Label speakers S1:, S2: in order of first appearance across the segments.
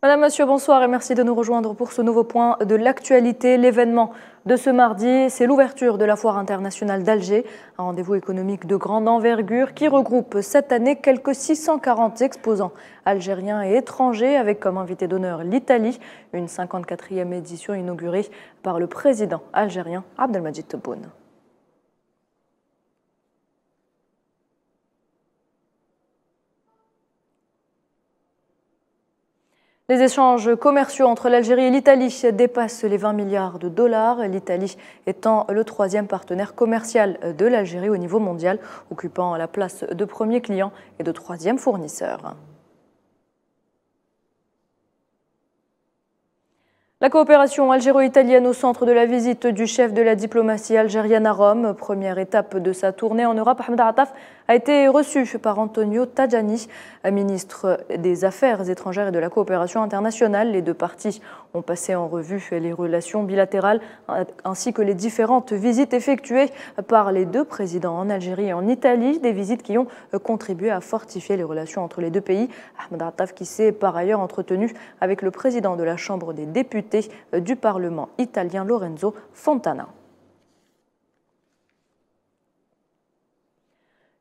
S1: Madame, Monsieur, bonsoir et merci de nous rejoindre pour ce nouveau point de l'actualité. L'événement de ce mardi, c'est l'ouverture de la Foire internationale d'Alger, un rendez-vous économique de grande envergure qui regroupe cette année quelques 640 exposants algériens et étrangers avec comme invité d'honneur l'Italie, une 54e édition inaugurée par le président algérien Abdelmadjid Tebboune. Les échanges commerciaux entre l'Algérie et l'Italie dépassent les 20 milliards de dollars, l'Italie étant le troisième partenaire commercial de l'Algérie au niveau mondial, occupant la place de premier client et de troisième fournisseur. La coopération algéro-italienne au centre de la visite du chef de la diplomatie algérienne à Rome, première étape de sa tournée en Europe, Ahmed Attaf a été reçu par Antonio Tajani, ministre des Affaires étrangères et de la coopération internationale. Les deux parties ont passé en revue les relations bilatérales ainsi que les différentes visites effectuées par les deux présidents en Algérie et en Italie, des visites qui ont contribué à fortifier les relations entre les deux pays. Ahmed Attaf qui s'est par ailleurs entretenu avec le président de la Chambre des députés du Parlement italien Lorenzo Fontana.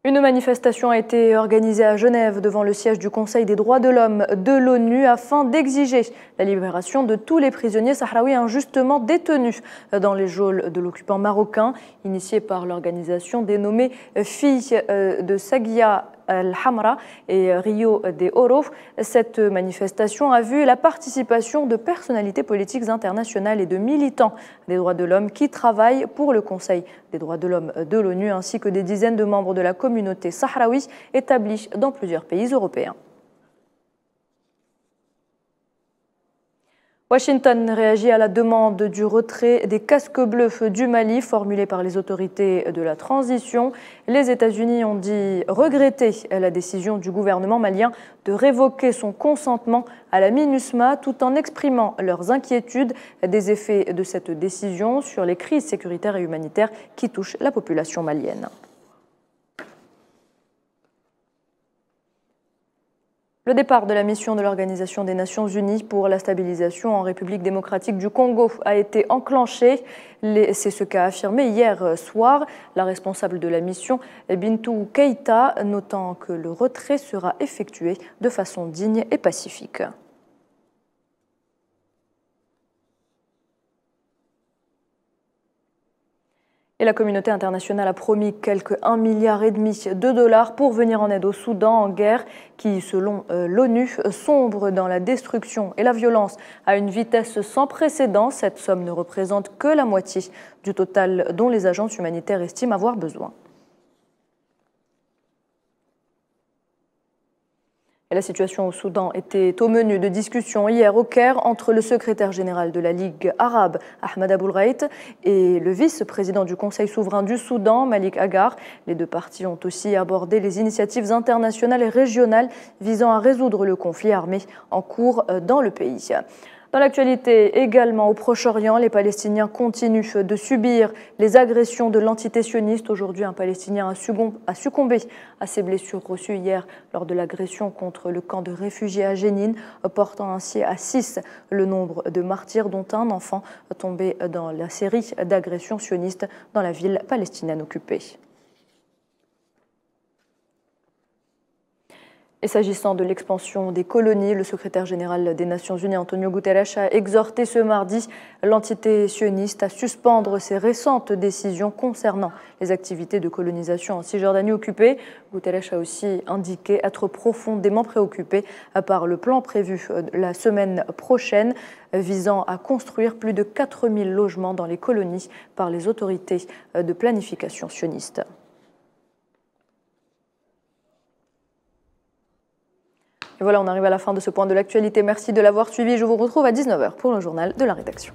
S1: Une manifestation a été organisée à Genève devant le siège du Conseil des droits de l'homme de l'ONU afin d'exiger la libération de tous les prisonniers sahraouis injustement détenus dans les geôles de l'occupant marocain, initiée par l'organisation dénommée Filles de Sagia Al-Hamra et Rio de Oro. Cette manifestation a vu la participation de personnalités politiques internationales et de militants des droits de l'homme qui travaillent pour le Conseil des droits de l'homme de l'ONU ainsi que des dizaines de membres de la communauté sahraoui établis dans plusieurs pays européens. Washington réagit à la demande du retrait des casques bleus du Mali formulée par les autorités de la transition. Les États-Unis ont dit regretter la décision du gouvernement malien de révoquer son consentement à la MINUSMA tout en exprimant leurs inquiétudes des effets de cette décision sur les crises sécuritaires et humanitaires qui touchent la population malienne. Le départ de la mission de l'Organisation des Nations Unies pour la stabilisation en République démocratique du Congo a été enclenché. C'est ce qu'a affirmé hier soir la responsable de la mission, Bintou Keïta, notant que le retrait sera effectué de façon digne et pacifique. Et la communauté internationale a promis quelque 1,5 milliard de dollars pour venir en aide au Soudan en guerre qui, selon l'ONU, sombre dans la destruction et la violence à une vitesse sans précédent. Cette somme ne représente que la moitié du total dont les agences humanitaires estiment avoir besoin. Et la situation au Soudan était au menu de discussion hier au Caire entre le secrétaire général de la Ligue arabe, Ahmed Aboulraït, et le vice-président du Conseil souverain du Soudan, Malik Agar. Les deux parties ont aussi abordé les initiatives internationales et régionales visant à résoudre le conflit armé en cours dans le pays. Dans l'actualité également au Proche-Orient, les Palestiniens continuent de subir les agressions de l'entité sioniste. Aujourd'hui, un Palestinien a succombé à ses blessures reçues hier lors de l'agression contre le camp de réfugiés à Jénine, portant ainsi à 6 le nombre de martyrs, dont un enfant tombé dans la série d'agressions sionistes dans la ville palestinienne occupée. Et s'agissant de l'expansion des colonies, le secrétaire général des Nations Unies, Antonio Guterres, a exhorté ce mardi l'entité sioniste à suspendre ses récentes décisions concernant les activités de colonisation en Cisjordanie occupée. Guterres a aussi indiqué être profondément préoccupé par le plan prévu la semaine prochaine visant à construire plus de 4000 logements dans les colonies par les autorités de planification sionistes. Et voilà, on arrive à la fin de ce point de l'actualité. Merci de l'avoir suivi. Je vous retrouve à 19h pour le journal de la rédaction.